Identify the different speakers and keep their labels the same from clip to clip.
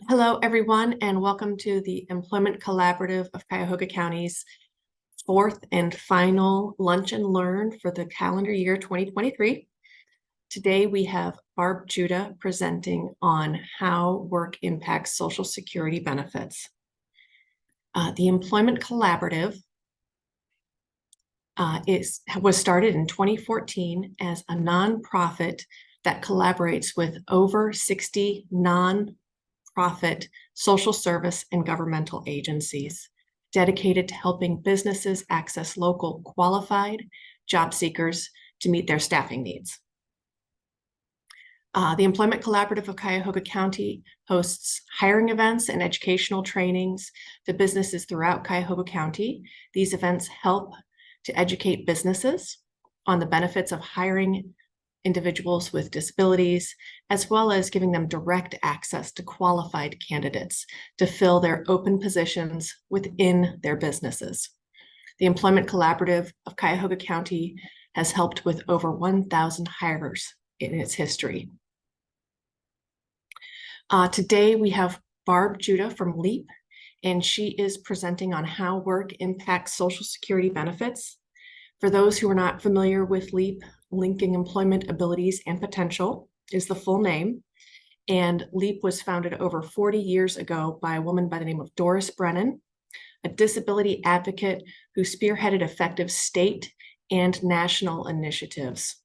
Speaker 1: Hello, everyone, and welcome to the Employment Collaborative of Cuyahoga County's fourth and final Lunch and Learn for the calendar year 2023. Today, we have Barb Judah presenting on how work impacts Social Security benefits. The Employment Collaborative was started in 2014 as a nonprofit that collaborates with over 60 nonprofit social service and governmental agencies dedicated to helping businesses access local qualified job seekers to meet their staffing needs. The Employment Collaborative of Cuyahoga County hosts hiring events and educational trainings to businesses throughout Cuyahoga County. These events help to educate businesses on the benefits of hiring individuals with disabilities, as well as giving them direct access to qualified candidates to fill their open positions within their businesses. The Employment Collaborative of Cuyahoga County has helped with over 1,000 hires in its history. Today we have Barb Judah from LEAP, and she is presenting on how work impacts Social Security benefits. For those who are not familiar with LEAP, Linking Employment Abilities and Potential is the full name. And LEAP was founded over 40 years ago by a woman by the name of Doris Brennan, a disability advocate who spearheaded effective state and national initiatives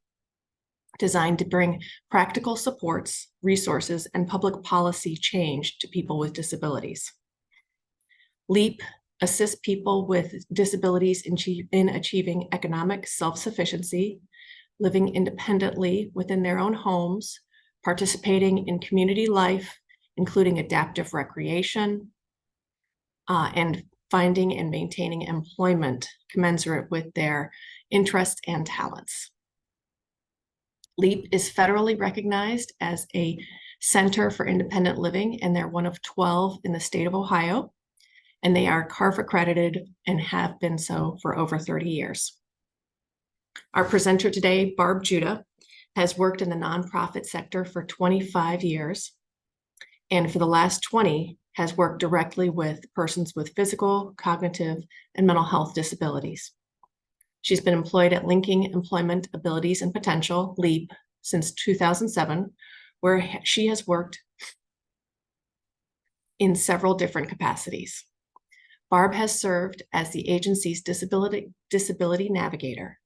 Speaker 1: designed to bring practical supports, resources, and public policy change to people with disabilities. LEAP assists people with disabilities in achieving economic self-sufficiency, living independently within their own homes, participating in community life, including adaptive recreation, and finding and maintaining employment commensurate with their interests and talents. LEAP is federally recognized as a Center for Independent Living, and they're one of 12 in the state of Ohio, and they are CARF accredited and have been so for over 30 years. Our presenter today, Barb Judah, has worked in the nonprofit sector for 25 years, and for the last 20 has worked directly with persons with physical, cognitive, and mental health disabilities. She's been employed at Linking Employment Abilities and Potential, LEAP, since 2007, where she has worked in several different capacities. Barb has served as the agency's disability navigator,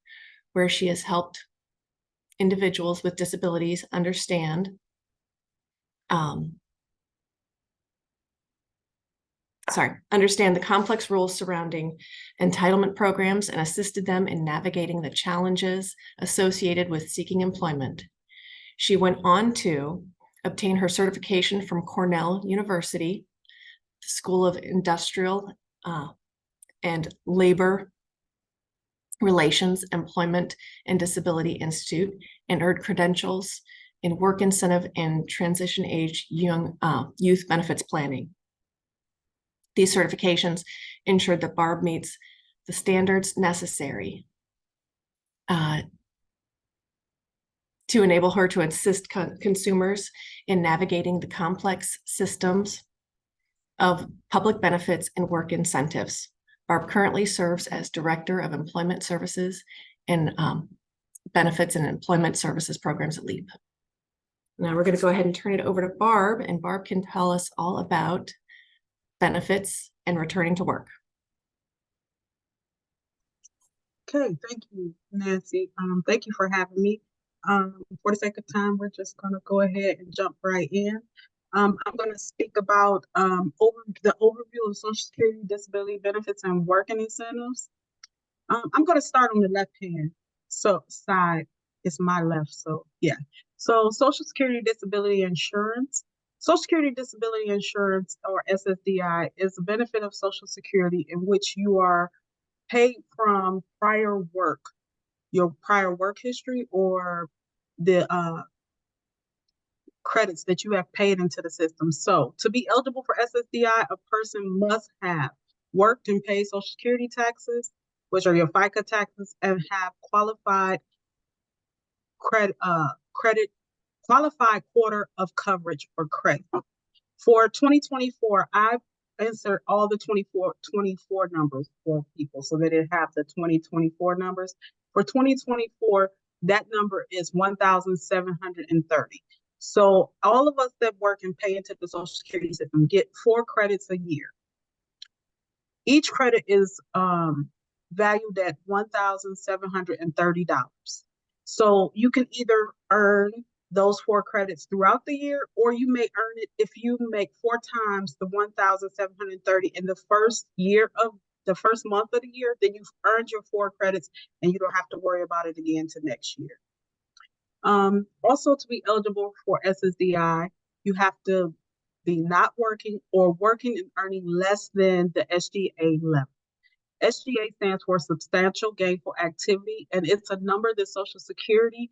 Speaker 1: where she has helped individuals with disabilities understand the complex rules surrounding entitlement programs and assisted them in navigating the challenges associated with seeking employment. She went on to obtain her certification from Cornell University, School of Industrial and Labor Relations, Employment and Disability Institute, and earned credentials in work incentive and transition age youth benefits planning. These certifications ensured that Barb meets the standards necessary to enable her to assist consumers in navigating the complex systems of public benefits and work incentives. Barb currently serves as Director of Employment Services and Benefits and Employment Services Programs at LEAP. Now we're going to go ahead and turn it over to Barb, and Barb can tell us all about benefits and returning to work.
Speaker 2: Okay, thank you, Nancy. Thank you for having me. For the sake of time, we're just going to go ahead and jump right in. I'm going to speak about the overview of Social Security disability benefits and working incentives. I'm going to start on the left-hand side. It's my left, so yeah. So Social Security disability insurance. Social Security disability insurance, or SSDI, is a benefit of Social Security in which you are paid from prior work, your prior work history, or the credits that you have paid into the system. So to be eligible for SSDI, a person must have worked and paid Social Security taxes, which are your FICA taxes, and have qualified qualified quarter of coverage or credit. For 2024, I insert all the 24 numbers for people so that it have the 2024 numbers. For 2024, that number is 1,730. So all of us that work and pay into the Social Security system get 4 credits a year. Each credit is valued at $1,730. So you can either earn those 4 credits throughout the year, or you may earn it if you make 4 times the 1,730 in the first month of the year, then you've earned your 4 credits and you don't have to worry about it again to next year. Also, to be eligible for SSDI, you have to be not working or working and earning less than the SGA level. SGA stands for Substantial Gainful Activity, and it's a number that Social Security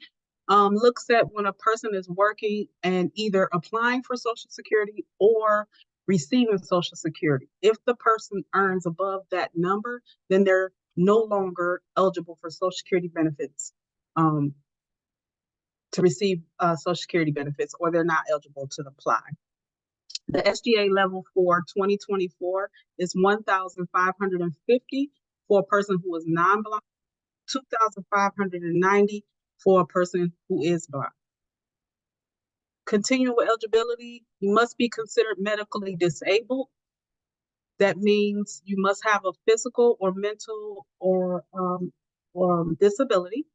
Speaker 2: looks at when a person is working and either applying for Social Security or receiving Social Security. If the person earns above that number, then they're no longer eligible for Social Security benefits to receive Social Security benefits, or they're not eligible to apply. The SGA level for 2024 is 1,550 for a person who is non-blind, 2,590 for a person who is blind. Continual eligibility, you must be considered medically disabled. That means you must have a physical or mental or disability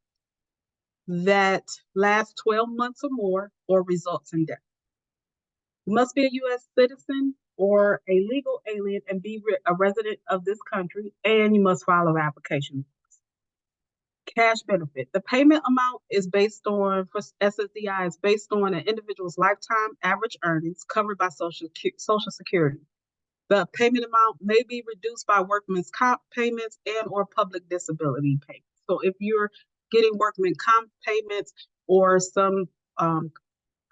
Speaker 2: that lasts 12 months or more or results in death. You must be a U.S. citizen or a legal alien and be a resident of this country, and you must file an application. Cash benefit. The payment amount is based on, for SSDI, is based on an individual's lifetime average earnings covered by Social Security. The payment amount may be reduced by workman's comp payments and or public disability payments. So if you're getting workman's comp payments or some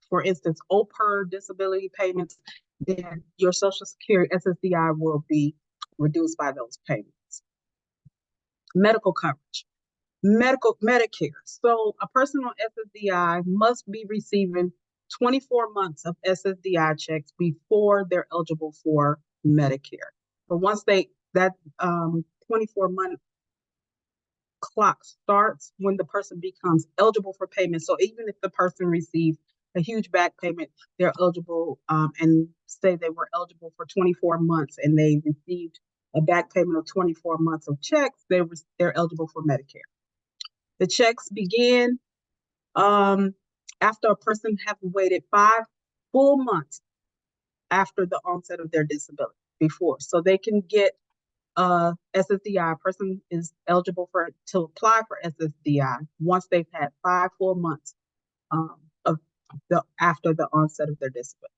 Speaker 2: for instance, OPER disability payments, then your Social Security SSDI will be reduced by those payments. Medical coverage, Medicare. So a person on SSDI must be receiving 24 months of SSDI checks before they're eligible for Medicare. But once that 24-month clock starts when the person becomes eligible for payment. So even if the person receives a huge back payment, they're eligible and say they were eligible for 24 months and they received a back payment of 24 months of checks, they're eligible for Medicare. The checks begin after a person has waited 5 full months after the onset of their disability before. So they can get SSDI. A person is eligible to apply for SSDI once they've had 5 full months after the onset of their disability.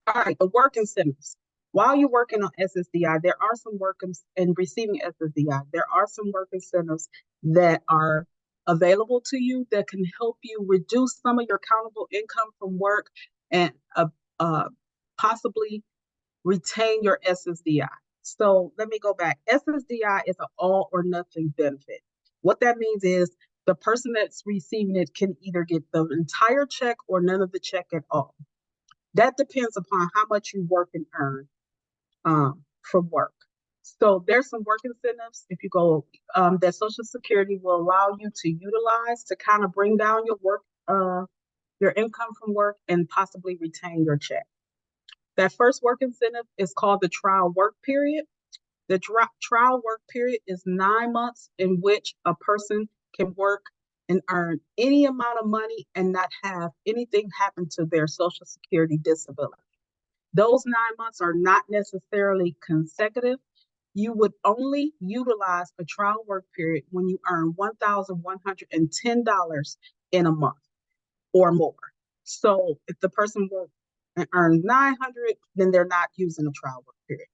Speaker 2: All right, the work incentives. While you're working on SSDI, there are some work and receiving SSDI. There are some work incentives that are available to you that can help you reduce some of your countable income from work and possibly retain your SSDI. So let me go back. SSDI is an all or nothing benefit. What that means is the person that's receiving it can either get the entire check or none of the check at all. That depends upon how much you work and earn from work. So there's some work incentives if you go that Social Security will allow you to utilize to kind of bring down your work, your income from work and possibly retain your check. That first work incentive is called the trial work period. The trial work period is 9 months in which a person can work and earn any amount of money and not have anything happen to their Social Security disability. Those 9 months are not necessarily consecutive. You would only utilize a trial work period when you earn $1,110 in a month or more. So if the person works and earns $900, then they're not using a trial work period.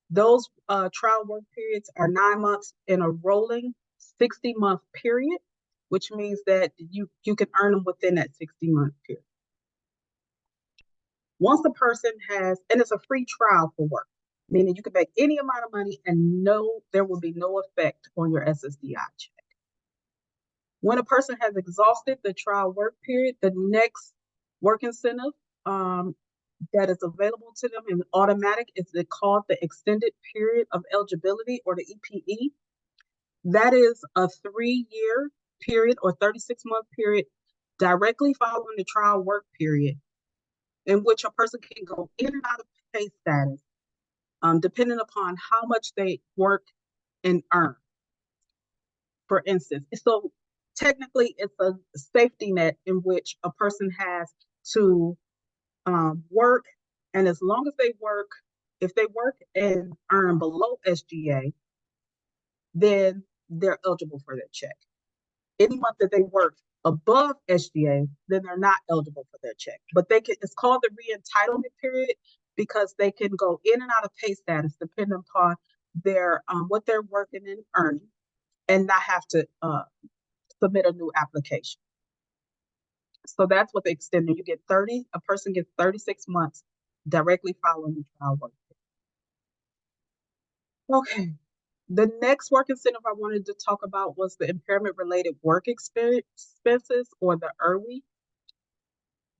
Speaker 2: Those trial work periods are 9 months in a rolling 60-month period, which means that you can earn them within that 60-month period. Once the person has, and it's a free trial for work, meaning you can make any amount of money and there will be no effect on your SSDI check. When a person has exhausted the trial work period, the next work incentive that is available to them and automatic is called the extended period of eligibility, or the EPE. That is a 3-year period or 36-month period directly following the trial work period, in which a person can go in and out of pay status, depending upon how much they work and earn, for instance. So technically, it's a safety net in which a person has to work, and as long as they work, if they work and earn below SGA, then they're eligible for that check. Any month that they work above SGA, then they're not eligible for their check. But it's called the re-entitlement period because they can go in and out of pay status depending upon their what they're working and earning, and not have to submit a new application. So that's what the extended. You get 30, a person gets 36 months directly following the trial work. Okay. The next work incentive I wanted to talk about was the impairment-related work expenses, or the IRWE.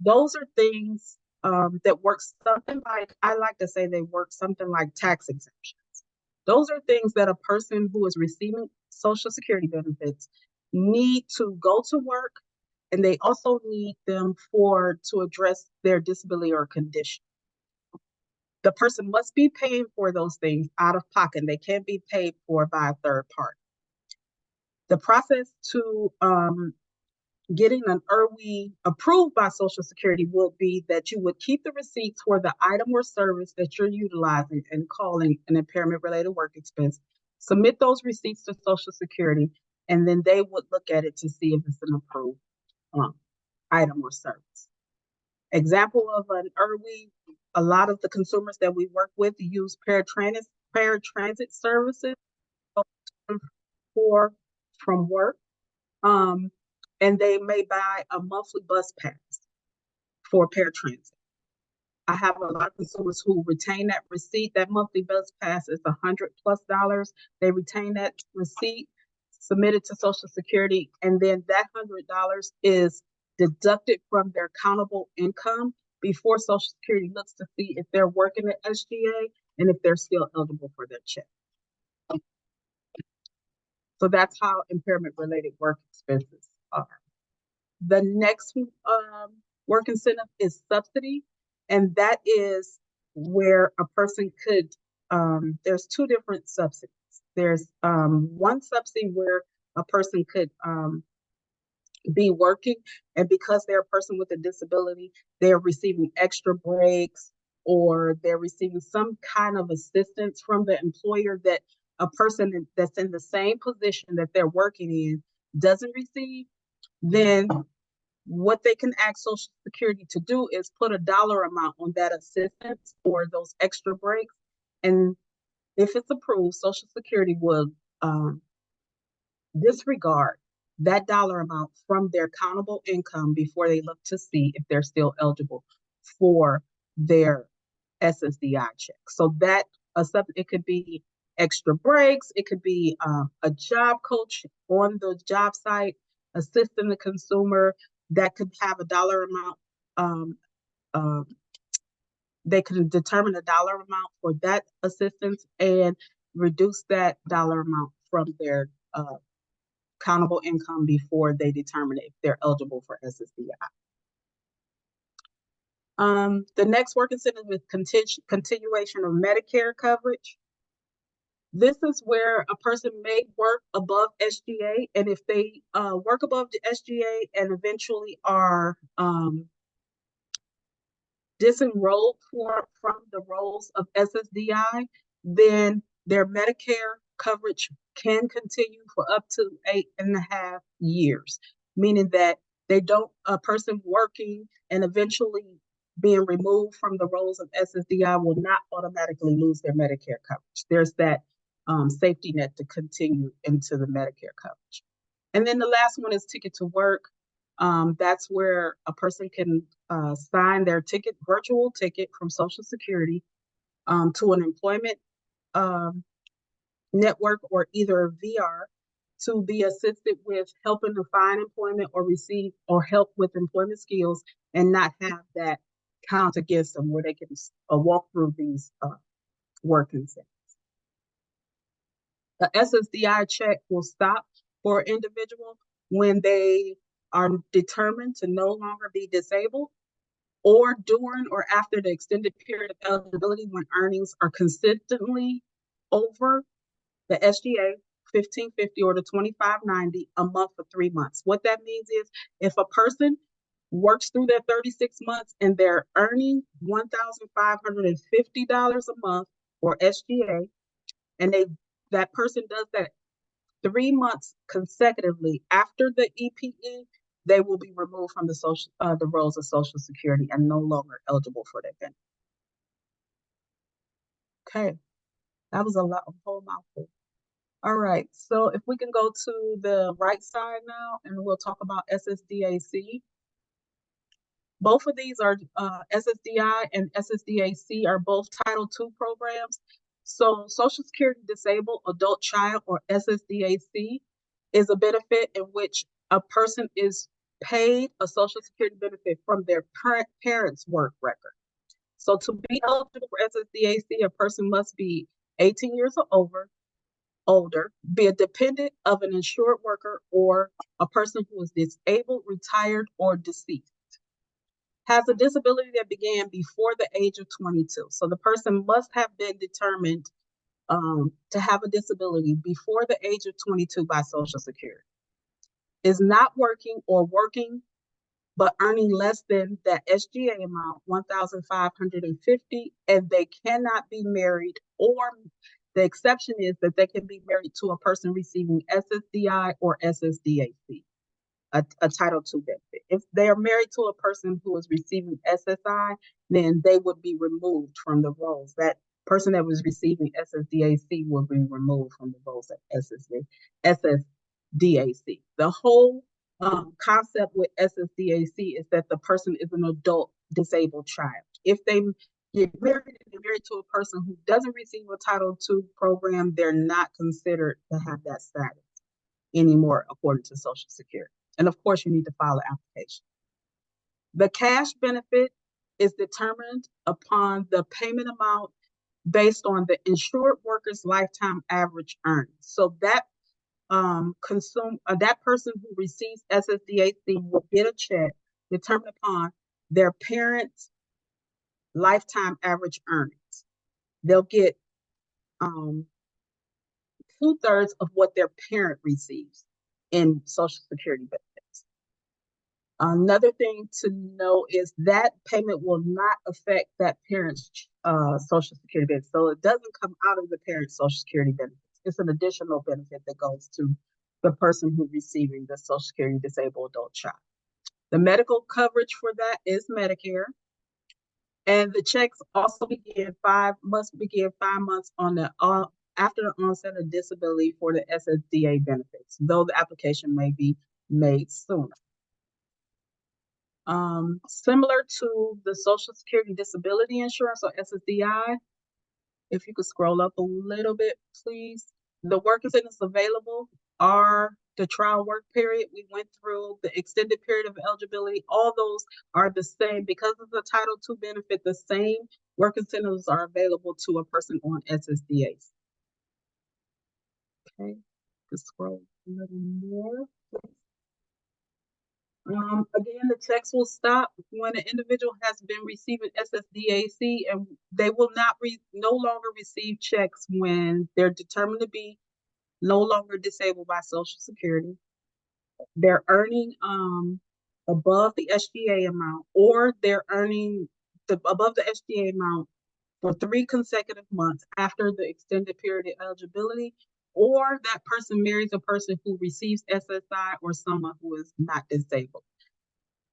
Speaker 2: Those are things that work something like, I like to say they work something like tax exemptions. Those are things that a person who is receiving Social Security benefits need to go to work, and they also need them to address their disability or condition. The person must be paying for those things out of pocket. They can't be paid for by a third party. The process to getting an IRWE approved by Social Security would be that you would keep the receipts for the item or service that you're utilizing and calling an impairment-related work expense, submit those receipts to Social Security, and then they would look at it to see if it's an approved item or service. Example of an IRWE, a lot of the consumers that we work with use paratransit services from work, and they may buy a monthly bus pass for paratransit. I have a lot of consumers who retain that receipt. That monthly bus pass is $100+. They retain that receipt, submit it to Social Security, and then that $100 is deducted from their countable income before Social Security looks to see if they're working at SGA and if they're still eligible for their check. So that's how impairment-related work expenses are. The next work incentive is subsidy, and that is where a person could, there's two different subsidies. There's one subsidy where a person could be working, and because they're a person with a disability, they're receiving extra breaks, or they're receiving some kind of assistance from the employer that a person that's in the same position that they're working in doesn't receive. Then what they can ask Social Security to do is put a dollar amount on that assistance or those extra breaks. And if it's approved, Social Security will disregard that dollar amount from their countable income before they look to see if they're still eligible for their SSDI check. So that it could be extra breaks, it could be a job coach on the job site assisting the consumer that could have a dollar amount. They can determine a dollar amount for that assistance and reduce that dollar amount from their countable income before they determine if they're eligible for SSDI. The next work incentive is continuation of Medicare coverage. This is where a person may work above SGA, and if they work above the SGA and eventually are disenrolled from the rolls of SSDI, then their Medicare coverage can continue for up to 8.5 years, meaning that a person working and eventually being removed from the rolls of SSDI will not automatically lose their Medicare coverage. There's that safety net to continue into the Medicare coverage. And then the last one is Ticket to Work. That's where a person can sign their virtual ticket from Social Security to an employment network or either VR to be assisted with helping to find employment or receive or help with employment skills and not have that count against them, where they can walk through these work incentives. The SSDI check will stop for an individual when they are determined to no longer be disabled, or during or after the extended period of eligibility when earnings are consistently over the SGA 1550 or the 2590 a month for 3 months. What that means is if a person works through their 36 months and they're earning $1,550 a month for SGA, and that person does that 3 months consecutively after the EPE, they will be removed from the rolls of Social Security and no longer eligible for that benefit. Okay, that was a whole mouthful. All right, so if we can go to the right side now, and we'll talk about SSDAC. Both of these are SSDI and SSDAC are both Title II programs. So Social Security Disabled Adult Child, or SSDAC, is a benefit in which a person is paid a Social Security benefit from their parents' work record. So to be eligible for SSDAC, a person must be 18 years or older, be a dependent of an insured worker, or a person who is disabled, retired, or deceased. Has a disability that began before the age of 22. So the person must have been determined to have a disability before the age of 22 by Social Security. Is not working or working but earning less than that SGA amount, 1,550, and they cannot be married, or the exception is that they can be married to a person receiving SSDI or SSDAC. A Title II benefit. If they are married to a person who is receiving SSI, then they would be removed from the rolls. That person that was receiving SSDAC will be removed from the rolls of SSDAC. The whole concept with SSDAC is that the person is an adult disabled child. If they get married and married to a person who doesn't receive a Title II program, they're not considered to have that status anymore according to Social Security. And of course, you need to file an application. The cash benefit is determined upon the payment amount based on the insured worker's lifetime average earnings. So that that person who receives SSDAC will get a check determined upon their parents' lifetime average earnings. They'll get 2/3 of what their parent receives in Social Security benefits. Another thing to know is that payment will not affect that parent's Social Security benefits. So it doesn't come out of the parent's Social Security benefits. It's an additional benefit that goes to the person who's receiving the Social Security Disabled Adult Child. The medical coverage for that is Medicare. And the checks also must begin 5 months on the after the onset of disability for the SSDA benefits, though the application may be made sooner. Similar to the Social Security Disability Insurance, or SSDI, if you could scroll up a little bit, please. The work incentives available are the trial work period we went through, the extended period of eligibility. All those are the same. Because of the Title II benefit, the same work incentives are available to a person on SSDA. Okay, just scroll a little more. Again, the checks will stop when an individual has been receiving SSDAC, and they will no longer receive checks when they're determined to be no longer disabled by Social Security. They're earning above the SGA amount, or they're earning above the SGA amount for 3 consecutive months after the extended period of eligibility, or that person marries a person who receives SSI or someone who is not disabled.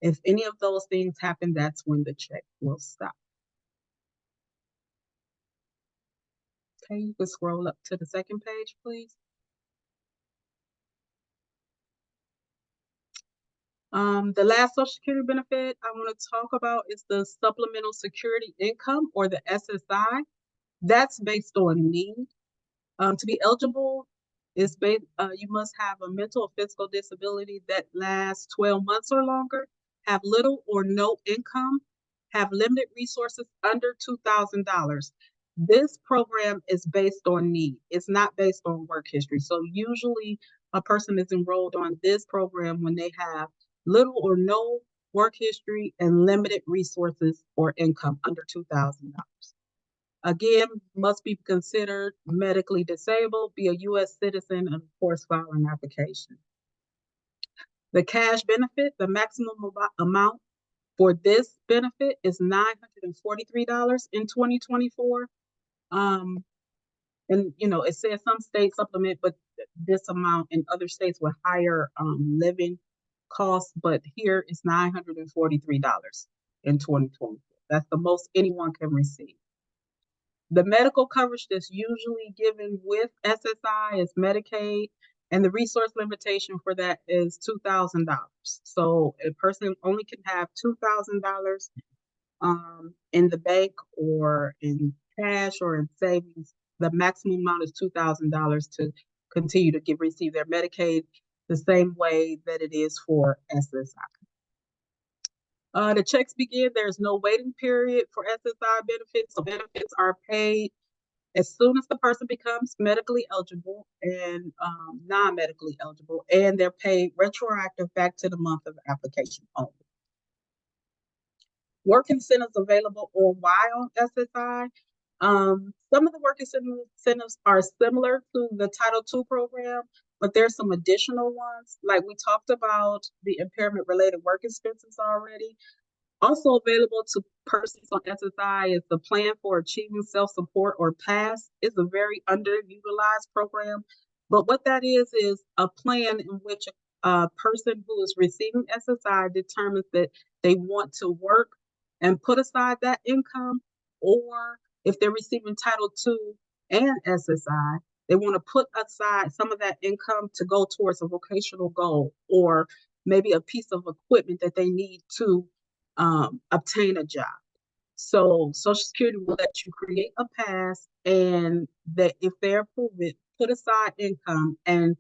Speaker 2: If any of those things happen, that's when the check will stop. Okay, you can scroll up to the second page, please. The last Social Security benefit I want to talk about is the Supplemental Security Income, or the SSI. That's based on need. To be eligible, you must have a mental or physical disability that lasts 12 months or longer, have little or no income, have limited resources under $2,000. This program is based on need. It's not based on work history. So usually a person is enrolled on this program when they have little or no work history and limited resources or income under $2,000. Again, must be considered medically disabled, be a U.S. citizen, and of course, file an application. The cash benefit, the maximum amount for this benefit is $943 in 2024. And it says some states supplement, but this amount in other states with higher living costs, but here it's $943 in 2024. That's the most anyone can receive. The medical coverage that's usually given with SSI is Medicaid, and the resource limitation for that is $2,000. So a person only can have $2,000 in the bank or in cash or in savings. The maximum amount is $2,000 to continue to receive their Medicaid the same way that it is for SSI. The checks begin. There's no waiting period for SSI benefits. So benefits are paid as soon as the person becomes medically eligible and non-medically eligible, and they're paid retroactive back to the month of application only. Work incentives available or why on SSI. Some of the work incentives are similar to the Title II program, but there's some additional ones. Like we talked about the impairment related work expenses already. Also available to persons on SSI is the Plan for Achieving Self-Support, or PASS. It's a very underutilized program, but what that is a plan in which a person who is receiving SSI determines that they want to work and put aside that income, or if they're receiving Title II and SSI, they want to put aside some of that income to go towards a vocational goal or maybe a piece of equipment that they need to obtain a job. So Social Security will let you create a PASS, and that if they approve it, put aside income and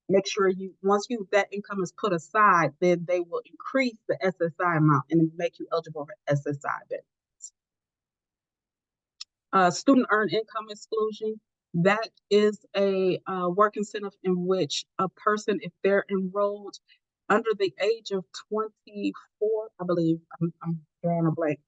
Speaker 2: make sure once that income is put aside, then they will increase the SSI amount and make you eligible for SSI benefits. Student earned income exclusion. That is a work incentive in which a person, if they're enrolled under the age of 24, I believe, I'm drawing a blank.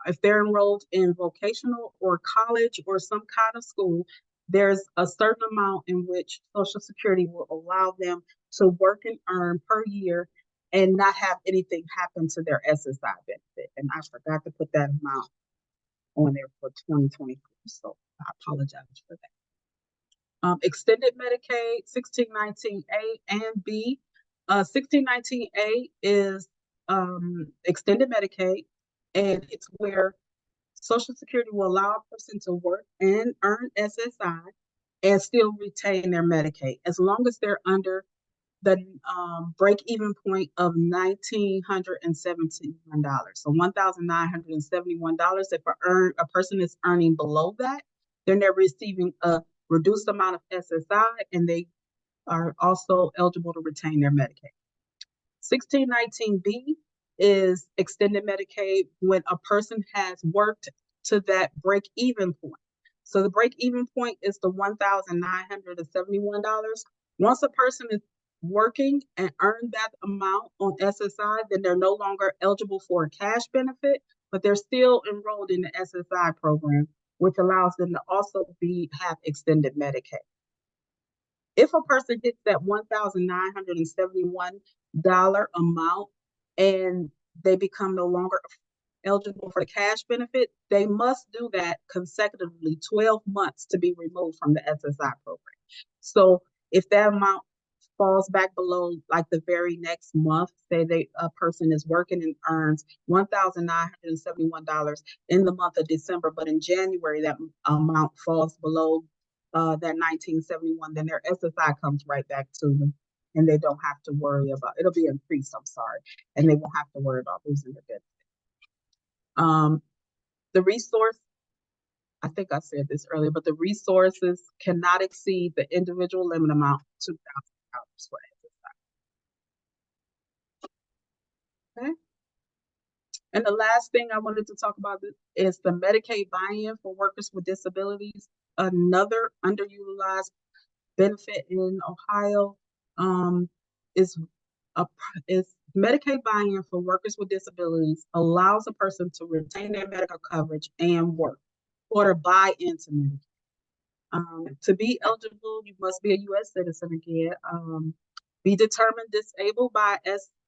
Speaker 2: If they're enrolled in vocational or college or some kind of school, there's a certain amount in which Social Security will allow them to work and earn per year and not have anything happen to their SSI benefit. And I forgot to put that amount on there for 2024, so I apologize for that. Extended Medicaid, 1619A and B. 1619A is extended Medicaid, and it's where Social Security will allow a person to work and earn SSI and still retain their Medicaid as long as they're under the break-even point of $1,971. So $1,971. If a person is earning below that, then they're receiving a reduced amount of SSI, and they are also eligible to retain their Medicaid. 1619B is extended Medicaid when a person has worked to that break-even point. So the break-even point is the $1,971. Once a person is working and earn that amount on SSI, then they're no longer eligible for a cash benefit, but they're still enrolled in the SSI program, which allows them to also have extended Medicaid. If a person hits that $1,971 amount and they become no longer eligible for the cash benefit, they must do that consecutively 12 months to be removed from the SSI program. So if that amount falls back below like the very next month, say a person is working and earns $1,971 in the month of December, but in January that amount falls below that 1971, then their SSI comes right back to them, and they don't have to worry about it'll be increased. I'm sorry, and they won't have to worry about losing their benefit. The resource, I think I said this earlier, but the resources cannot exceed the individual limit amount of $2,000 for SSI. Okay. And the last thing I wanted to talk about is the Medicaid buy-in for workers with disabilities, another underutilized benefit in Ohio. Um, is a is Medicaid buy-in for workers with disabilities allows a person to retain their medical coverage and work or to buy into Medicaid. To be eligible, you must be a U.S. citizen again. Be determined disabled by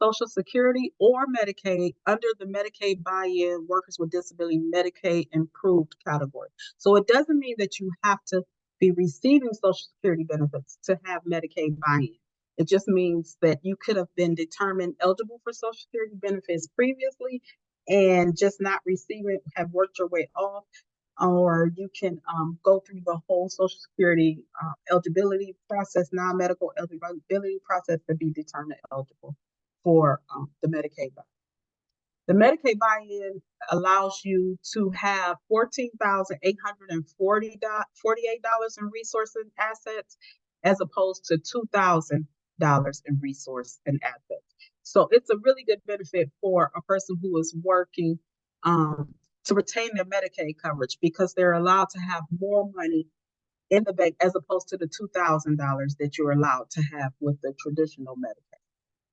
Speaker 2: Social Security or Medicaid under the Medicaid buy-in Workers with Disability Medicaid Improved category. So it doesn't mean that you have to be receiving Social Security benefits to have Medicaid buy-in. It just means that you could have been determined eligible for Social Security benefits previously and just not receiving, have worked your way off, or you can go through the whole Social Security eligibility process, non-medical eligibility process to be determined eligible for the Medicaid buy. The Medicaid buy-in allows you to have $14,848 in resources and assets, as opposed to $2,000 in resource and assets. So it's a really good benefit for a person who is working to retain their Medicaid coverage, because they're allowed to have more money in the bank as opposed to the $2,000 that you're allowed to have with the traditional Medicaid.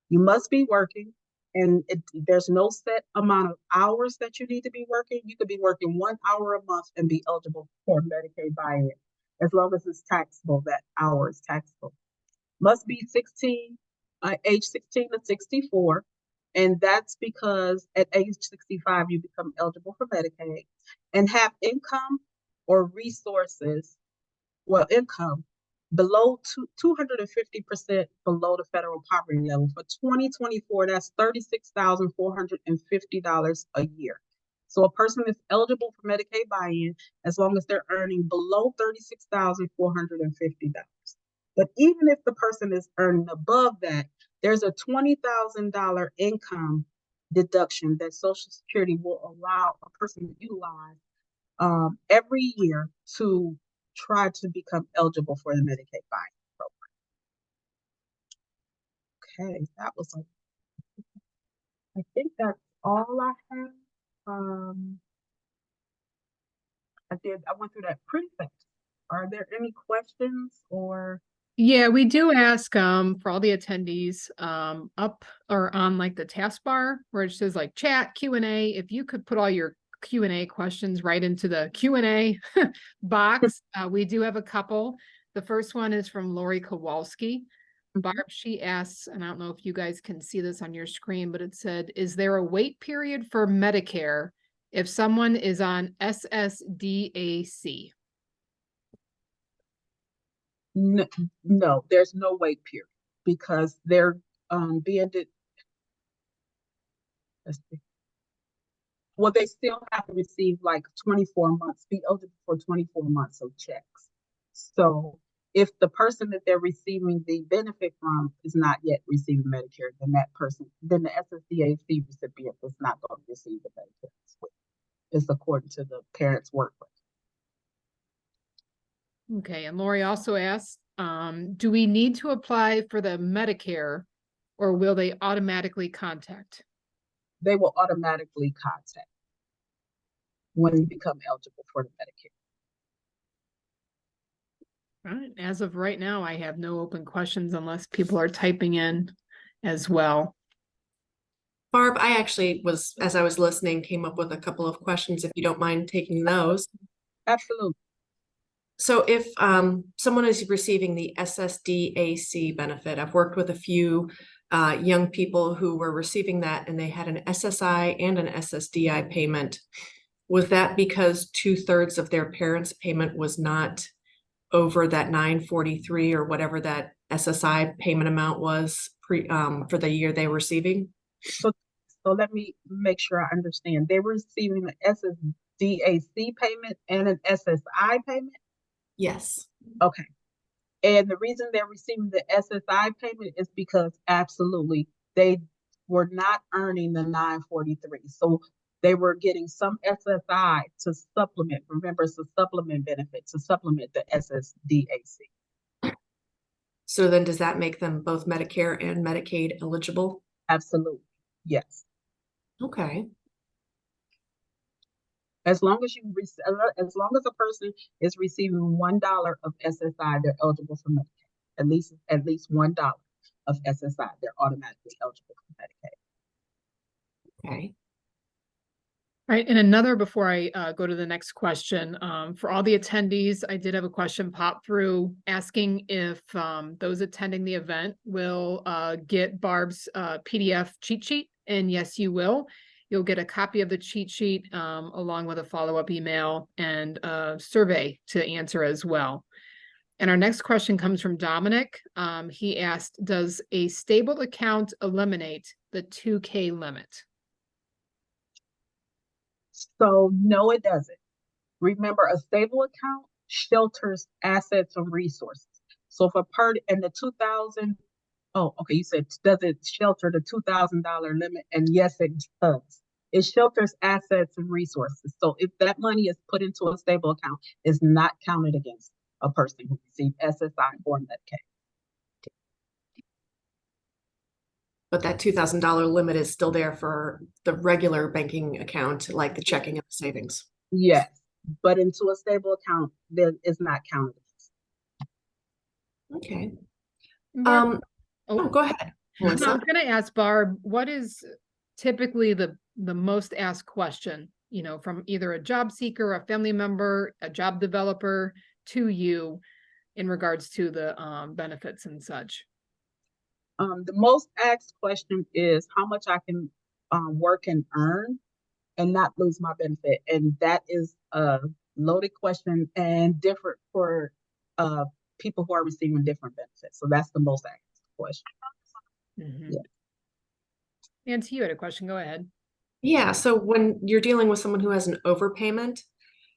Speaker 2: You must be working, and there's no set amount of hours that you need to be working. You could be working 1 hour a month and be eligible for Medicaid buy-in, as long as it's taxable. That hour is taxable. Must be age 16 to 64. And that's because at age 65, you become eligible for Medicaid, and have income or resources, income below 250% below the federal poverty level. For 2024, that's $36,450 a year. So a person is eligible for Medicaid buy-in as long as they're earning below $36,450. But even if the person is earning above that, there's a $20,000 income deduction that Social Security will allow a person to utilize every year to try to become eligible for the Medicaid buy-in program. Okay, I think that's all I have. I went through that pretty fast. Are there any questions or?
Speaker 3: Yeah, we do ask for all the attendees up or on like the taskbar where it says like chat Q&A, if you could put all your Q&A questions right into the Q&A box. We do have a couple. The first one is from Lori Kowalski. Barb, she asks, and I don't know if you guys can see this on your screen, but it said, is there a wait period for Medicare if someone is on SSDAC?
Speaker 2: No, there's no wait period, because they're being they still have to receive like 24 months, be eligible for 24 months of checks. So if the person that they're receiving the benefit from is not yet receiving Medicare, then the SSDAC recipient is not going to receive the benefits. It's according to the parent's workplace.
Speaker 3: Okay, and Lori also asked, do we need to apply for the Medicare, or will they automatically contact?
Speaker 2: They will automatically contact when you become eligible for the Medicare.
Speaker 3: All right. As of right now, I have no open questions unless people are typing in as well.
Speaker 1: Barb, I actually as I was listening, came up with a couple of questions, if you don't mind taking those.
Speaker 2: Absolutely.
Speaker 1: So if someone is receiving the SSDAC benefit, I've worked with a few young people who were receiving that, and they had an SSI and an SSDI payment. Was that because 2/3 of their parents' payment was not over that 943 or whatever that SSI payment amount was for the year they were receiving?
Speaker 2: So let me make sure I understand. They were receiving an SSDAC payment and an SSI payment?
Speaker 1: Yes.
Speaker 2: Okay. And the reason they're receiving the SSI payment is because absolutely they were not earning the 943. So they were getting some SSI to supplement. Remember, it's a supplement benefit to supplement the SSDAC.
Speaker 1: So then does that make them both Medicare and Medicaid eligible?
Speaker 2: Absolutely. Yes.
Speaker 1: Okay.
Speaker 2: As long as as long as a person is receiving $1 of SSI, they're eligible for Medicaid. At least $1 of SSI, they're automatically eligible for Medicaid.
Speaker 1: Okay.
Speaker 3: Right, and another before I go to the next question, for all the attendees, I did have a question pop through asking if those attending the event will get Barb's PDF cheat sheet, and yes, you will. You'll get a copy of the cheat sheet along with a follow-up email and a survey to answer as well. And our next question comes from Dominic. He asked, does a stable account eliminate the 2K limit?
Speaker 2: So no, it doesn't. Remember, a stable account shelters assets and resources. So if a part and the 2000, oh, okay, you said, does it shelter the $2,000 limit? And yes, it does. It shelters assets and resources. So if that money is put into a stable account, it's not counted against a person who received SSI or Medicaid.
Speaker 1: But that $2,000 limit is still there for the regular banking account, like the checking and the savings.
Speaker 2: Yes, but into a stable account, then it's not counted.
Speaker 1: Okay.
Speaker 3: Barb,
Speaker 1: Go ahead,
Speaker 3: I
Speaker 1: Melissa.
Speaker 3: was going to ask Barb, what is typically the most asked question, you know, from either a job seeker, a family member, a job developer to you in regards to the benefits and such?
Speaker 2: The most asked question is how much I can work and earn and not lose my benefit. And that is a loaded question and different for people who are receiving different benefits. So that's the most asked question.
Speaker 3: Mm-hmm.
Speaker 2: Yeah.
Speaker 3: Nancy, you had a question. Go ahead.
Speaker 1: Yeah, so when you're dealing with someone who has an overpayment,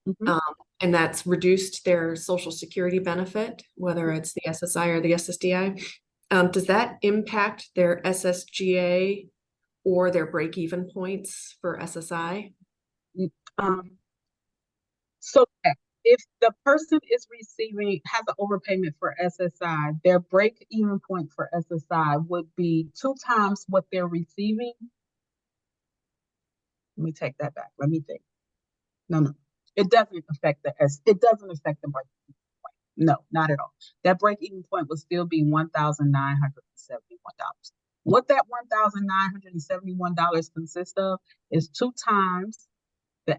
Speaker 2: Mhm.
Speaker 1: and that's reduced their Social Security benefit, whether it's the SSI or the SSDI, does that impact their SSGA or their break-even points for SSI?
Speaker 2: So if the person has an overpayment for SSI, their break-even point for SSI would be 2 times what they're receiving. Let me take that back. Let me think. No. It doesn't affect the break-even point. No, not at all. That break-even point will still be $1,971. What that $1,971 consists of is 2 times the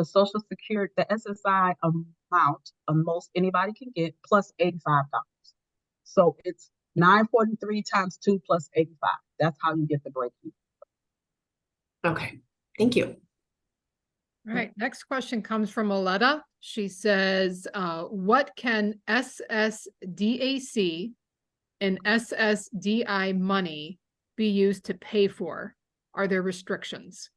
Speaker 2: Social Security, the SSI amount of most anybody can get plus $85. So it's 943 times 2 plus 85. That's how you get the break even.
Speaker 1: Okay, thank you.
Speaker 3: All right, next question comes from Aletta. She says, what can SSDAC and SSDI money be used to pay for? Are there restrictions?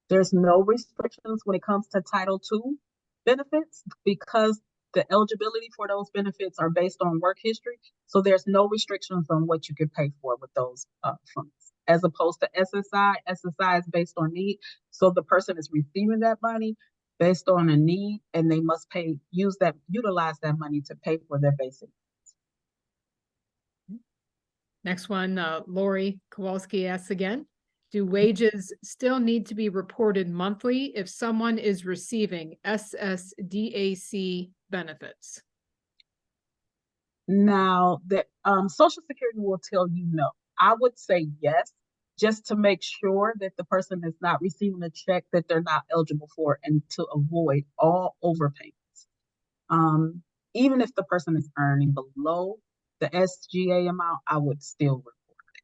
Speaker 2: There's no restrictions when it comes to Title II benefits because the eligibility for those benefits are based on work history. So there's no restrictions on what you can pay for with those funds. As opposed to SSI, SSI is based on need. So the person is receiving that money based on a need, and they must utilize that money to pay for their basic needs.
Speaker 3: Next one, Lori Kowalski asks again, do wages still need to be reported monthly if someone is receiving SSDAC benefits?
Speaker 2: Now, the Social Security will tell you no. I would say yes, just to make sure that the person is not receiving a check that they're not eligible for and to avoid all overpayments. Even if the person is earning below the SGA amount, I would still report it.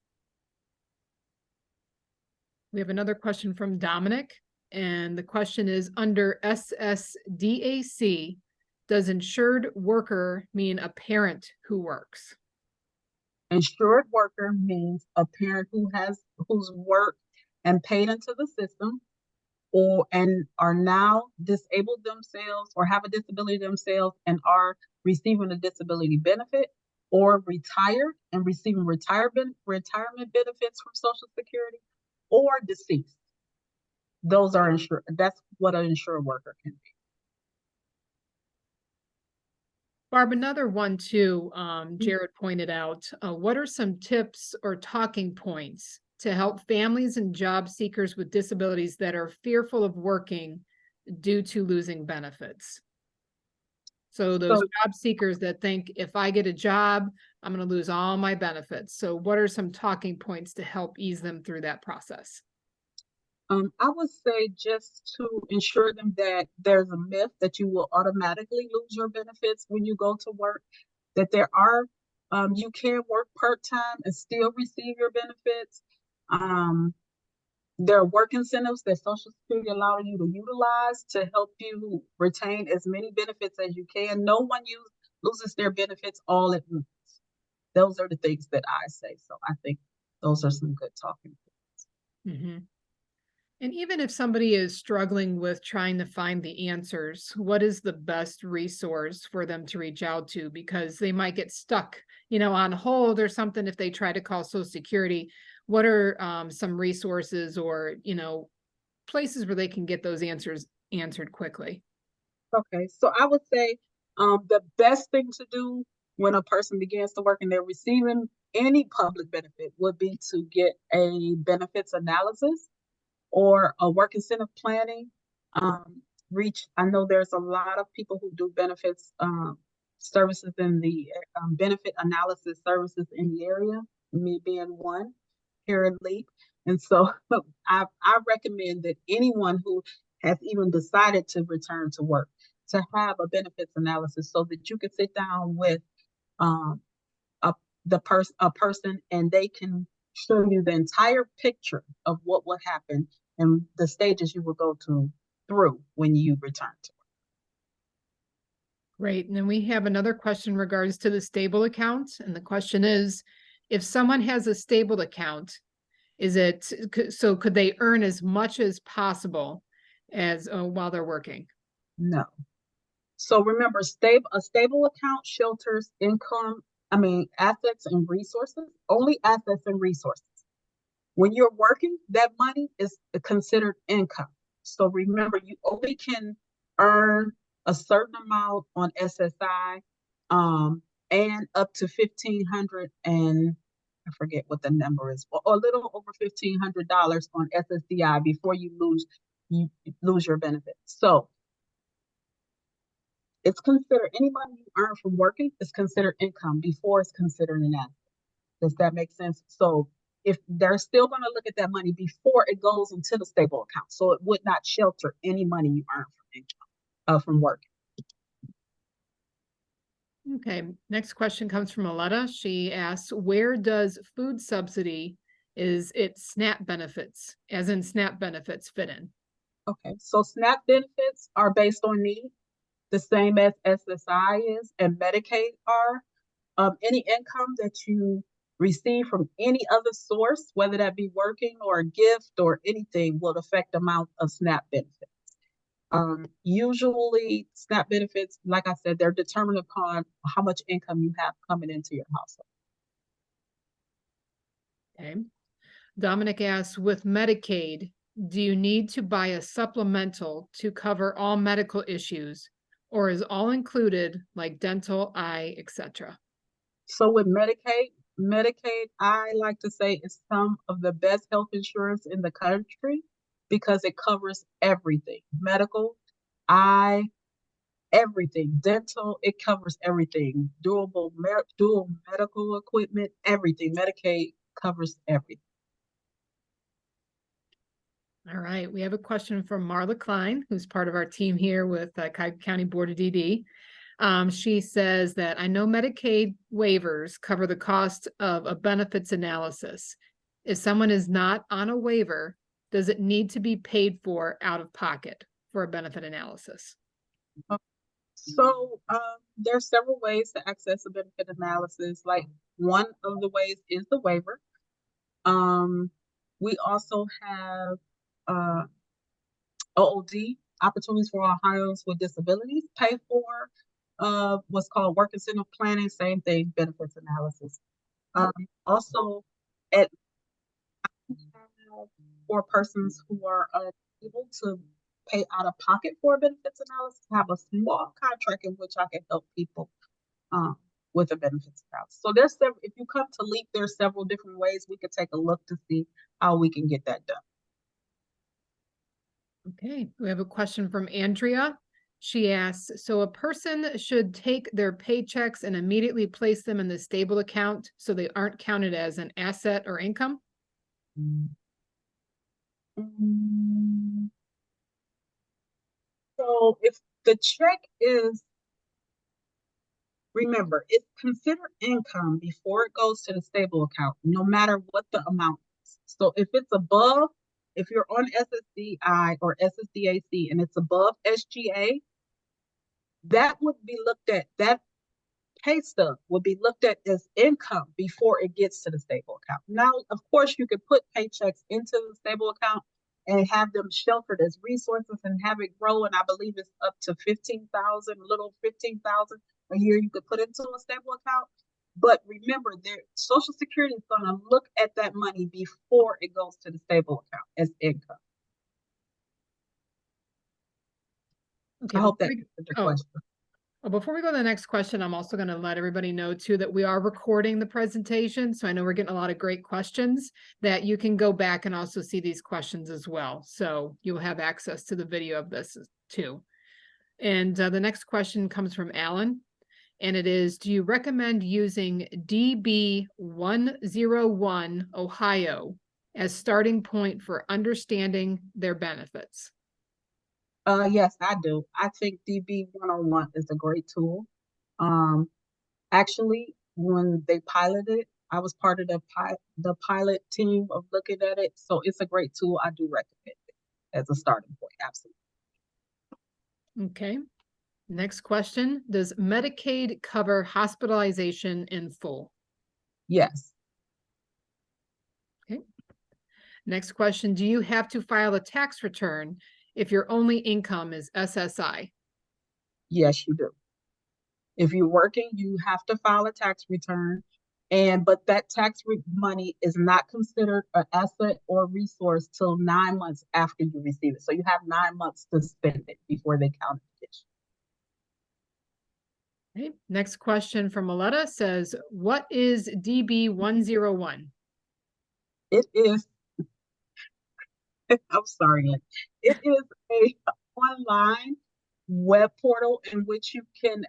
Speaker 3: We have another question from Dominic, and the question is, under SSDAC, does insured worker mean a parent who works?
Speaker 2: Insured worker means a parent who's worked and paid into the system and are now disabled themselves or have a disability themselves and are receiving a disability benefit, or retired and receiving retirement benefits from Social Security, or deceased. Those are insured. That's what an insured worker can be.
Speaker 3: Barb, another one too, Jared pointed out, what are some tips or talking points to help families and job seekers with disabilities that are fearful of working due to losing benefits. So those
Speaker 2: So
Speaker 3: job seekers that think if I get a job, I'm going to lose all my benefits. So what are some talking points to help ease them through that process?
Speaker 2: I would say just to ensure them that there's a myth that you will automatically lose your benefits when you go to work, that you can work part-time and still receive your benefits. Um, there are work incentives that Social Security allow you to utilize to help you retain as many benefits as you can. No one loses their benefits all at once. Those are the things that I say. So I think those are some good talking points.
Speaker 3: Mm-hmm. And even if somebody is struggling with trying to find the answers, what is the best resource for them to reach out to? Because they might get stuck, on hold or something if they try to call Social Security. What are some resources or, places where they can get those answers answered quickly?
Speaker 2: Okay, so I would say the best thing to do when a person begins to work and they're receiving any public benefit would be to get a benefits analysis or a work incentive planning. I know there's a lot of people who do benefits services in the benefit analysis services in the area, me being one here in Leap. And so I recommend that anyone who has even decided to return to work to have a benefits analysis so that you can sit down with um, a a person and they can show you the entire picture of what would happen and the stages you will go through when you return to work.
Speaker 3: Great. And then we have another question in regards to the stable account. And the question is, if someone has a stable account, could they earn as much as possible as while they're working?
Speaker 2: No. So remember, a stable account shelters assets and resources, only assets and resources. When you're working, that money is considered income. So remember, you only can earn a certain amount on SSI, and up to 1,500, and I forget what the number is, or a little over $1,500 on SSDI before you lose your benefits. So it's considered any money you earn from working is considered income before it's considered an asset. Does that make sense? So if they're still going to look at that money before it goes into the stable account, so it would not shelter any money you earn from income, from work.
Speaker 3: Okay, next question comes from Aletta. She asks, where does food subsidy is its SNAP benefits, as in SNAP benefits, fit in?
Speaker 2: Okay, so SNAP benefits are based on need, the same as SSI is and Medicaid are. Any income that you receive from any other source, whether that be working or a gift or anything, will affect the amount of SNAP benefits. Usually SNAP benefits, like I said, they're determined upon how much income you have coming into your household.
Speaker 3: Okay. Dominic asks, with Medicaid, do you need to buy a supplemental to cover all medical issues, or is all included like dental, eye, etc.?
Speaker 2: So with Medicaid, I like to say is some of the best health insurance in the country because it covers everything. Medical, eye, everything. Dental, it covers everything. Dual medical equipment, everything. Medicaid covers everything.
Speaker 3: All right, we have a question from Marla Klein, who's part of our team here with Cuyahoga County Board of DD. She says that I know Medicaid waivers cover the cost of a benefits analysis. If someone is not on a waiver, does it need to be paid for out of pocket for a benefit analysis?
Speaker 2: So there's several ways to access a benefit analysis. Like one of the ways is the waiver. We also have OOD, opportunities for Ohioans with disabilities, pay for what's called work incentive planning, same thing, benefits analysis. Also, at for persons who are unable to pay out of pocket for a benefits analysis, have a small contract in which I can help people with a benefits analysis. So there's several, if you come to LEAP, there's several different ways we could take a look to see how we can get that done.
Speaker 3: Okay, we have a question from Andrea. She asks, so a person should take their paychecks and immediately place them in the stable account so they aren't counted as an asset or income?
Speaker 2: Mm, So if the check is, remember, it's considered income before it goes to the stable account, no matter what the amount is. So if it's above, if you're on SSDI or SSDAC and it's above SGA, that would be looked at, that pay stub would be looked at as income before it gets to the stable account. Now, of course, you could put paychecks into the stable account and have them sheltered as resources and have it grow. And I believe it's up to 15,000, a little 15,000 a year you could put into a stable account. But remember, Social Security is going to look at that money before it goes to the stable account as income.
Speaker 3: Okay,
Speaker 2: I hope that answered your question.
Speaker 3: Well, before we go to the next question, I'm also going to let everybody know too that we are recording the presentation. So I know we're getting a lot of great questions that you can go back and also see these questions as well. So you'll have access to the video of this too. And the next question comes from Alan. And it is, do you recommend using DB 101 Ohio as starting point for understanding their benefits?
Speaker 2: Yes, I do. I think DB 101 is a great tool. Actually, when they piloted, I was part of the pilot team of looking at it. So it's a great tool. I do recommend it as a starting point. Absolutely.
Speaker 3: Okay. Next question. Does Medicaid cover hospitalization in full?
Speaker 2: Yes.
Speaker 3: Okay. Next question. Do you have to file a tax return if your only income is SSI?
Speaker 2: Yes, you do. If you're working, you have to file a tax return. But that money is not considered an asset or resource till 9 months after you receive it. So you have 9 months to spend it before they count it.
Speaker 3: Okay. Next question from Aletta says, what is DB 101?
Speaker 2: It is, I'm sorry, Lynn. It is a online web portal in which you can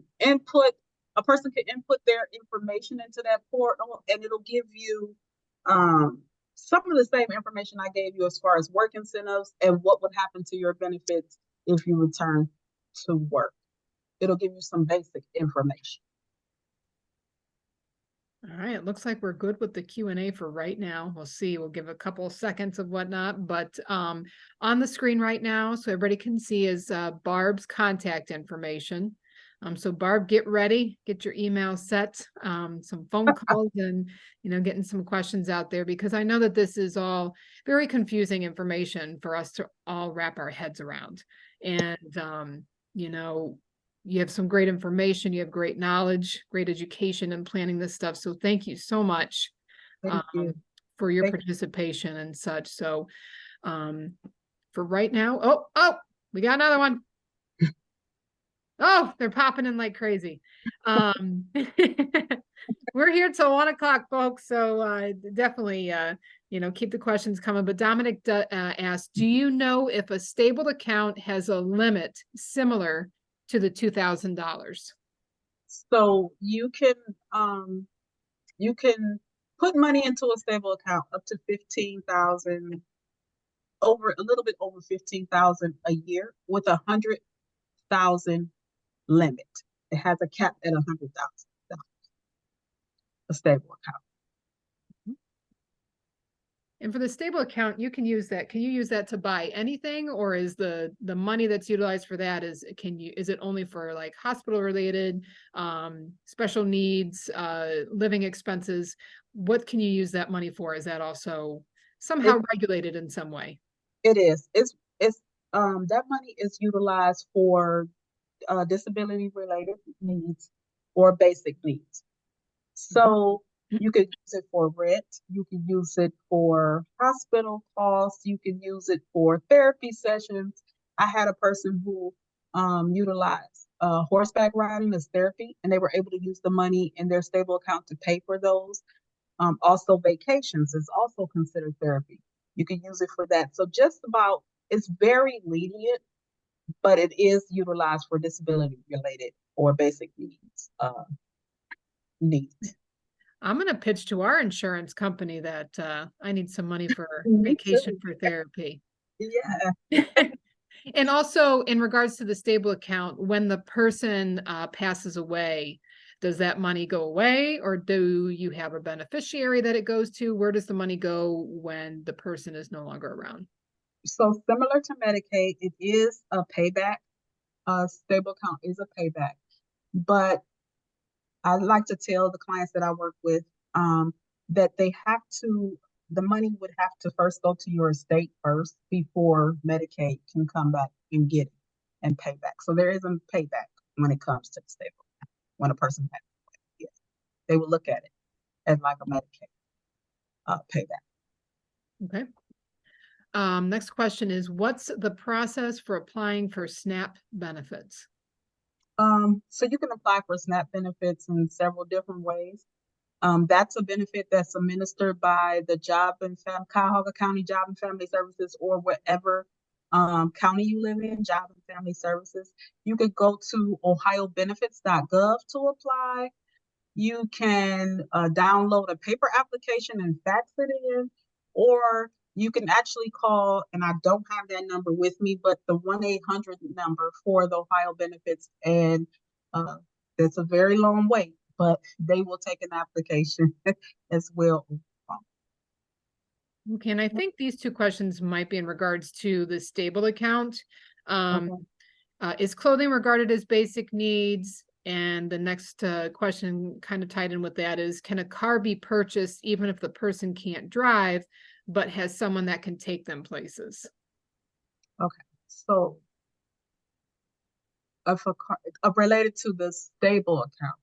Speaker 2: a person can input their information into that portal and it'll give you some of the same information I gave you as far as work incentives and what would happen to your benefits if you return to work. It'll give you some basic information.
Speaker 3: All right, it looks like we're good with the Q&A for right now. We'll see. We'll give a couple of seconds of whatnot, but on the screen right now, so everybody can see, is Barb's contact information. So Barb, get ready, get your email set, some phone calls, and getting some questions out there, because I know that this is all very confusing information for us to all wrap our heads around. And you have some great information, you have great knowledge, great education in planning this stuff. So thank you so much
Speaker 2: Thank you.
Speaker 3: for your participation and such. So for right now, we got another one. Oh, they're popping in like crazy. We're here till 1 o'clock, folks. So definitely, keep the questions coming. But Dominic asked, do you know if a stable account has a limit similar to the $2,000?
Speaker 2: So you can put money into a stable account up to 15,000, over a little bit over 15,000 a year with 100,000 limit. It has a cap at 100,000. A stable account.
Speaker 3: And for the stable account, you can use that. Can you use that to buy anything, or is the money that's utilized for that is it only for like hospital related, special needs, living expenses? What can you use that money for? Is that also somehow regulated in some way?
Speaker 2: It is. It's that money is utilized for disability related needs or basic needs. So you could use it for rent, you can use it for hospital costs, you can use it for therapy sessions. I had a person who utilized horseback riding as therapy, and they were able to use the money in their stable account to pay for those. Also, vacations is also considered therapy. You can use it for that. So just about It's very lenient, but it is utilized for disability related or basic needs. Needs.
Speaker 3: I'm gonna pitch to our insurance company that I need some money for
Speaker 2: Me
Speaker 3: vacation
Speaker 2: too.
Speaker 3: for therapy.
Speaker 2: Yeah.
Speaker 3: And also in regards to the stable account, when the person passes away, does that money go away, or do you have a beneficiary that it goes to? Where does the money go when the person is no longer around?
Speaker 2: So similar to Medicaid, it is a payback. Stable account is a payback, but I like to tell the clients that I work with that the money would have to first go to your estate first before Medicaid can come back and get it and pay back. So there is a payback when it comes to the stable account. When a person passes away, yes, they will look at it as like a Medicaid payback.
Speaker 3: Okay. Next question is, what's the process for applying for SNAP benefits?
Speaker 2: So you can apply for SNAP benefits in several different ways. That's a benefit that's administered by the Cuyahoga County Job and Family Services, or whatever county you live in, Job and Family Services. You could go to ohiobenefits.gov to apply. You can download a paper application and fax it in, or you can actually call, and I don't have that number with me, but the 1-800 number for the Ohio Benefits, and uh, it's a very long wait, but they will take an application as well.
Speaker 3: Okay, and I think these two questions might be in regards to the stable account.
Speaker 2: Okay.
Speaker 3: Is clothing regarded as basic needs? And the next question kind of tied in with that is, can a car be purchased even if the person can't drive, but has someone that can take them places?
Speaker 2: Okay, so related to the stable account.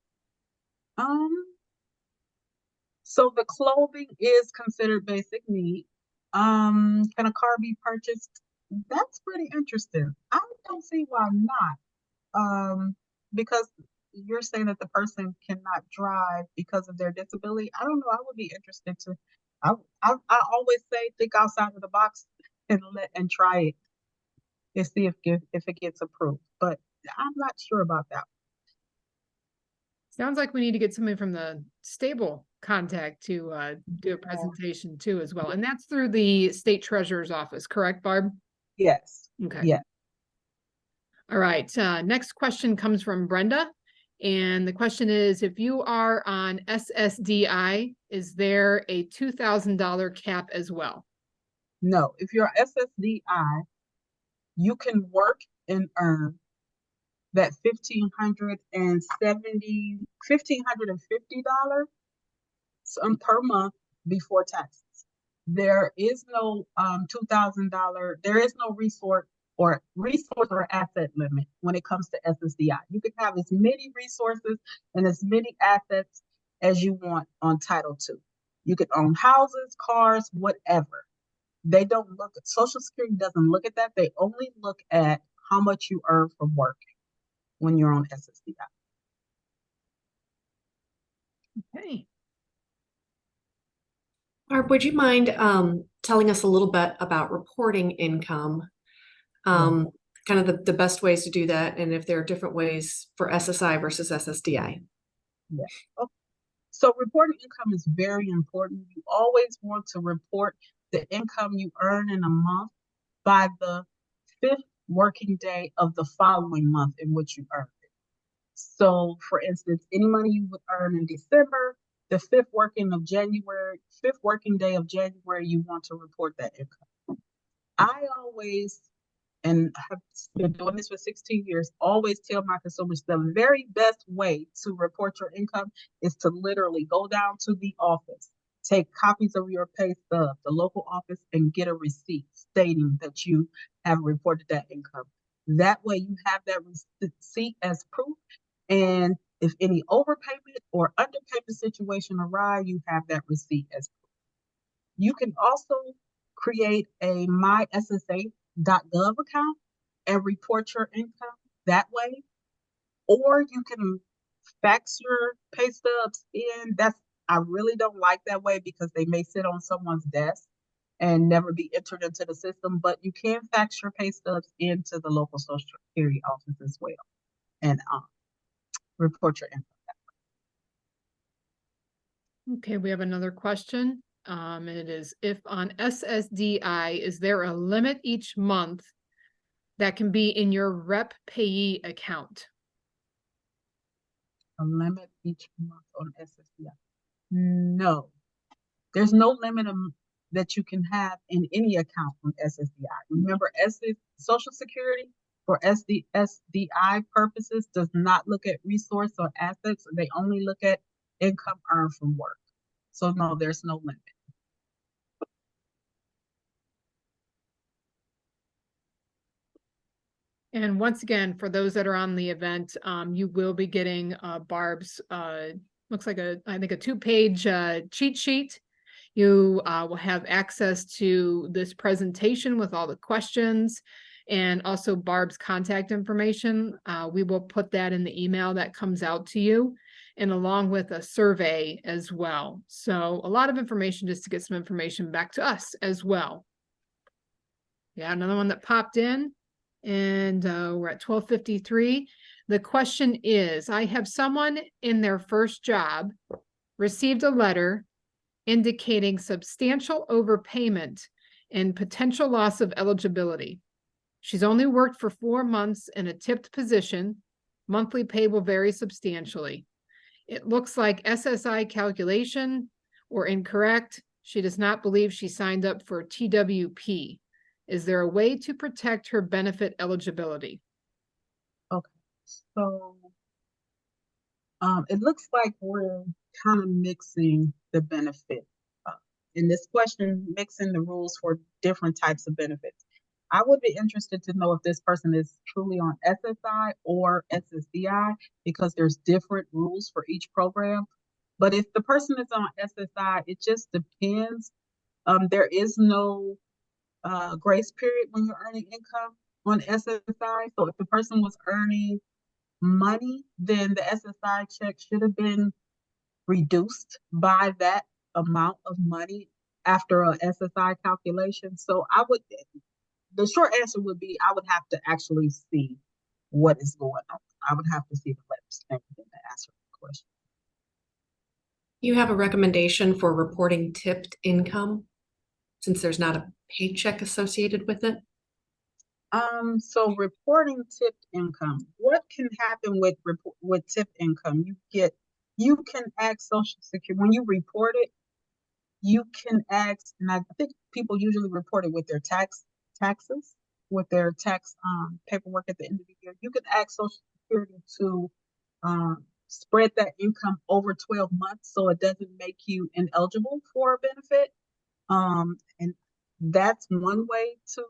Speaker 2: So the clothing is considered basic need. Can a car be purchased? That's pretty interesting. I don't see why not. Because you're saying that the person cannot drive because of their disability. I don't know. I would be interested to. I always say think outside of the box and try it and see if it gets approved. But I'm not sure about that.
Speaker 3: Sounds like we need to get somebody from the stable contact to do a
Speaker 2: Yeah.
Speaker 3: presentation too as well. And that's through the state treasurer's office, correct, Barb?
Speaker 2: Yes.
Speaker 3: Okay.
Speaker 2: Yeah.
Speaker 3: All right. Next question comes from Brenda. And the question is, if you are on SSDI, is there a $2,000 cap as well?
Speaker 2: No. If you're SSDI, you can work and earn that $1,550 per month before taxes. There is no $2,000. There is no resource or asset limit when it comes to SSDI. You can have as many resources and as many assets as you want on Title II. You can own houses, cars, whatever. They don't look at Social Security doesn't look at that. They only look at how much you earn from working when you're on SSDI.
Speaker 3: Okay.
Speaker 1: Barb, would you mind telling us a little bit about reporting income? Kind of the best ways to do that, and if there are different ways for SSI versus SSDI.
Speaker 2: Yeah. Okay. So reporting income is very important. You always want to report the income you earn in a month by the 5th working day of the following month in which you earned it. So for instance, any money you would earn in December, the 5th working day of January, you want to report that income. I always, and have been doing this for 16 years, always tell my consumers the very best way to report your income is to literally go down to the office, take copies of your pay stub, the local office, and get a receipt stating that you have reported that income. That way you have that receipt as proof. And if any overpayment or underpayment situation arise, you have that receipt as proof. You can also create a myssa.gov account and report your income that way. Or you can fax your pay stubs in. I really don't like that way because they may sit on someone's desk and never be entered into the system, but you can fax your pay stubs into the local Social Security office as well and report your income.
Speaker 3: Okay, we have another question. And it is, if on SSDI, is there a limit each month that can be in your rep payee account?
Speaker 2: A limit each month on SSDI? No, there's no limit that you can have in any account on SSDI. Remember, Social Security for SSDI purposes does not look at resource or assets. They only look at income earned from work. So no, there's no limit.
Speaker 3: And once again, for those that are on the event, you will be getting Barb's, looks like I think a 2-page cheat sheet. You will have access to this presentation with all the questions and also Barb's contact information. We will put that in the email that comes out to you, and along with a survey as well. So a lot of information just to get some information back to us as well. Yeah, another one that popped in, and we're at 12:53. The question is, I have someone in their first job received a letter indicating substantial overpayment and potential loss of eligibility. She's only worked for 4 months in a tipped position. Monthly pay will vary substantially. It looks like SSI calculation or incorrect. She does not believe she signed up for TWP. Is there a way to protect her benefit eligibility?
Speaker 2: Okay, so it looks like we're kind of mixing the benefit. In this question, mixing the rules for different types of benefits. I would be interested to know if this person is truly on SSI or SSDI, because there's different rules for each program. But if the person is on SSI, it just depends. There is no grace period when you're earning income on SSI. So if the person was earning money, then the SSI check should have been reduced by that amount of money after a SSI calculation. So the short answer would be, I would have to actually see what is going on. I would have to see the letters and everything to answer the question.
Speaker 1: You have a recommendation for reporting tipped income since there's not a paycheck associated with it?
Speaker 2: So reporting tipped income, what can happen with tipped income? You can ask Social Security when you report it. You can ask, and I think people usually report it with their taxes, with their tax paperwork at the end of the year. You can ask Social Security to spread that income over 12 months so it doesn't make you ineligible for a benefit. And that's one way to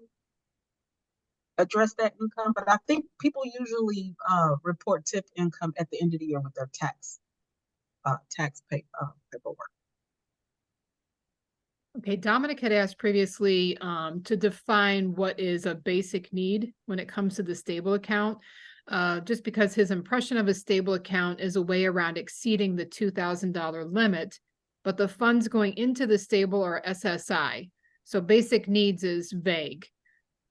Speaker 2: address that income. But I think people usually report tipped income at the end of the year with their tax paperwork.
Speaker 3: Okay, Dominic had asked previously to define what is a basic need when it comes to the stable account, just because his impression of a stable account is a way around exceeding the $2,000 limit, but the funds going into the stable are SSI. So basic needs is vague,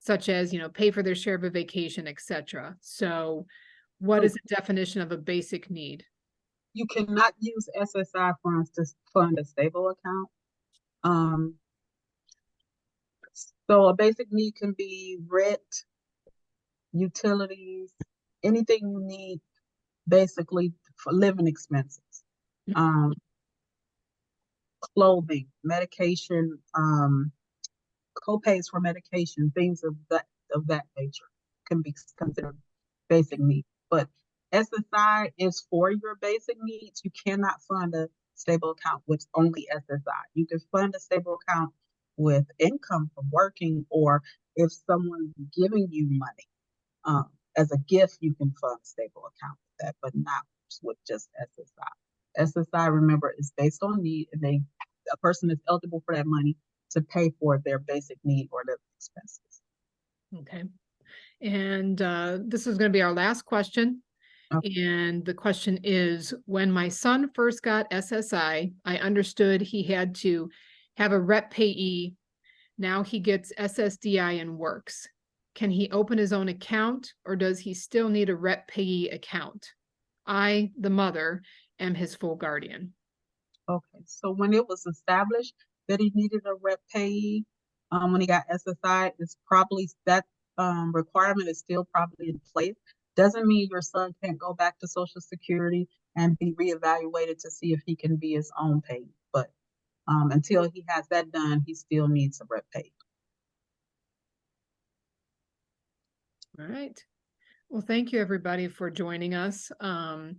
Speaker 3: such as, pay for their share of a vacation, etc. So what is the definition of a basic need?
Speaker 2: You cannot use SSI funds to fund a stable account. So a basic need can be rent, utilities, anything you need basically for living expenses, clothing, medication, co-pays for medication, things of that nature can be considered basic needs. But SSI is for your basic needs. You cannot fund a stable account with only SSI. You can fund a stable account with income from working, or if someone's giving you money as a gift, you can fund a stable account with that, but not with just SSI. SSI, remember, is based on need, and a person is eligible for that money to pay for their basic need or their expenses.
Speaker 3: Okay. And this is going to be our last question.
Speaker 2: Okay.
Speaker 3: And the question is, when my son first got SSI, I understood he had to have a rep payee Now he gets SSDI and works. Can he open his own account, or does he still need a rep payee account? I, the mother, am his full guardian.
Speaker 2: Okay, so when it was established that he needed a rep payee, when he got SSI, it's probably that requirement is still probably in place. Doesn't mean your son can't go back to Social Security and be reevaluated to see if he can be his own payee. But until he has that done, he still needs a rep payee.
Speaker 3: All right. Well, thank you everybody for joining us. Gonna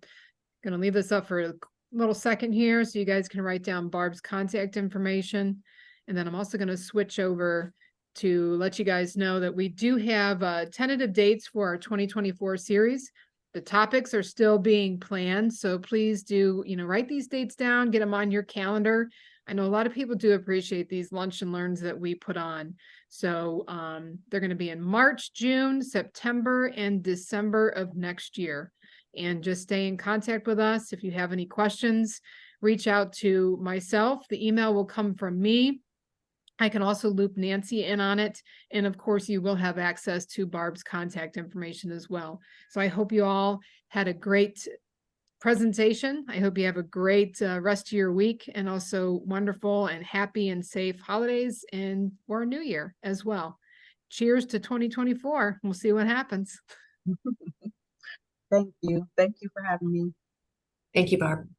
Speaker 3: leave this up for a little second here so you guys can write down Barb's contact information. And then I'm also gonna switch over to let you guys know that we do have tentative dates for our 2024 series. The topics are still being planned, so please do, write these dates down, get them on your calendar. I know a lot of people do appreciate these lunch and learns that we put on. So they're going to be in March, June, September, and December of next year. And just stay in contact with us. If you have any questions, reach out to myself. The email will come from me. I can also loop Nancy in on it. And of course, you will have access to Barb's contact information as well. So I hope you all had a great presentation. I hope you have a great rest of your week, and also wonderful and happy and safe holidays and for a new year as well. Cheers to 2024. We'll see what happens.
Speaker 2: Thank you. Thank you for having me.
Speaker 1: Thank you, Barb.